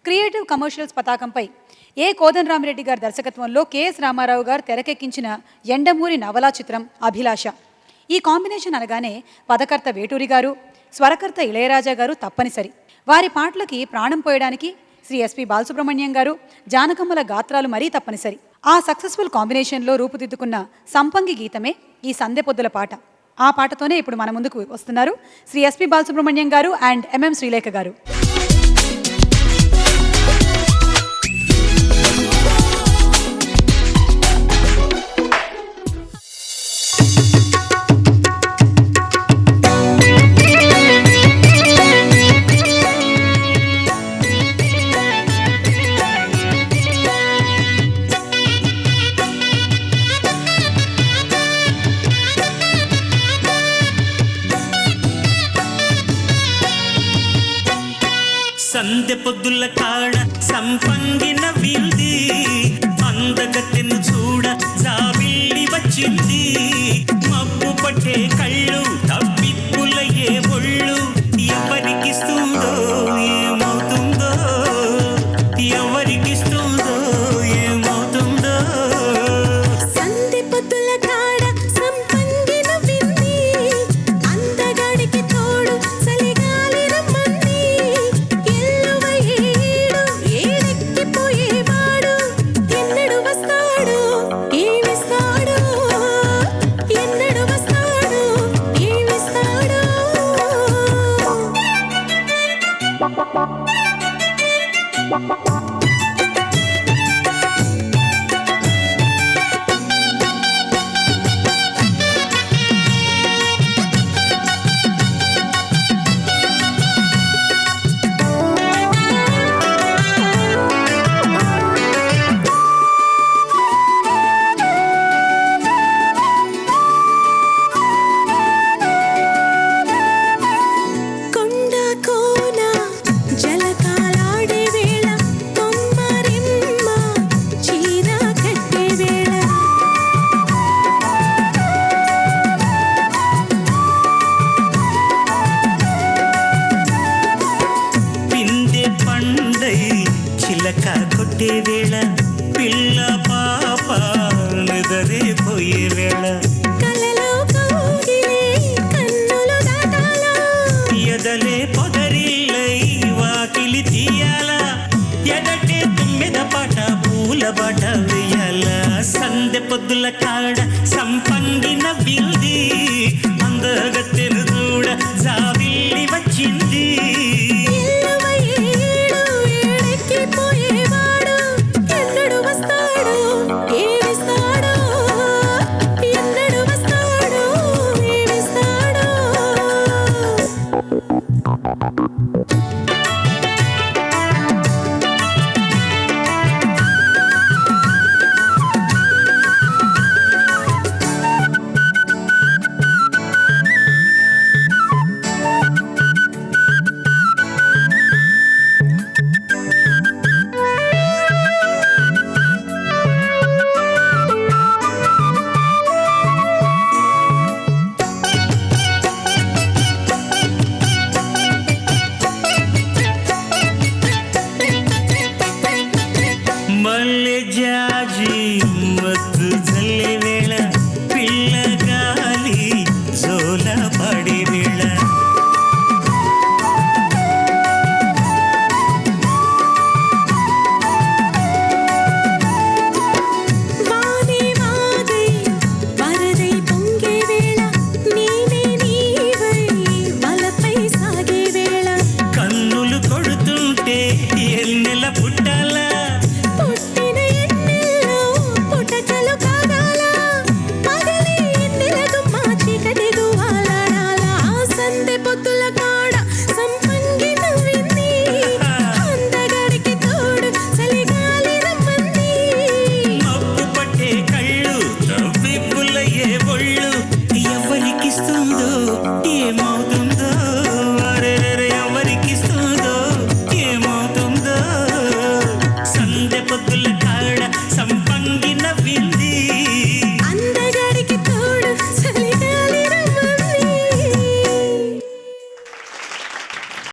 Creative commercials పతాకంపై ఏ కోదండరామిరెడ్డి గారి దర్శకత్వంలో కెఎస్ రామారావు గారు తెరకెక్కించిన ఎండమూరి నవలా చిత్రం అభిలాష. ఈ కాంబినేషన్ అనగానే పదకర్త వేటూరి గారు, స్వరకర్త ఇళయరాజా గారు తప్పనిసరి. వారి పాటలకి ప్రాణం పోయడానికి శ్రీ ఎస్పి బాలసుబ్రహ్మణ్యం గారు, జానకమ్మల గాత్రాలు మరీ తప్పనిసరి. ఆ సక్సెస్ఫుల్ కాంబినేషన్లో రూపుదిద్దుకున్న సంపంగి గీతమే ఈ సందెపొద్దుల పాట. ఆ పాటతోనే ఇప్పుడు మన ముందుకు వస్తున్నారు శ్రీ ఎస్పి బాలసుబ్రహ్మణ్యం గారు అండ్ ఎంఎం శ్రీలేఖ గారు. సందె పొద్దుల కాడ సంపంగిన వింది, అందగత్తెను చూడ జాబిల్లి వచ్చింది. మబ్బు పట్టే కళ్ళు తప్పిప్పులయ్యే ఒళ్ళు, ఎవరికిస్తుందో ఏమవుతుందో, ఎవరికిస్తుందో ఏమవుతుందో. సందె పొద్దుల కాడ సంపంగిన వింది, అందగాడికి తోడు చలిగాలి రమ్మంది. ఏడెక్కిపోయేవాడు ఎన్నడు వస్తాడు ఏమిస్తాడు, ఎన్నడు వస్తాడు ఏమిస్తాడు. చిలక కొట్టే వేళ, పిల్ల పాప నిదరేపోయే వేళ, కలలో కౌగిలే కన్నులు దాటాల, ఎదలే పొదరిల్లై వాకిలి తీయాల, ఎదటే తుమ్మెద పాట పూల బాట వేయాల. సందె పొద్దుల కాడ సంపంగిన వింది, అందగత్తెను చూడ జాబిల్లి వచ్చింది.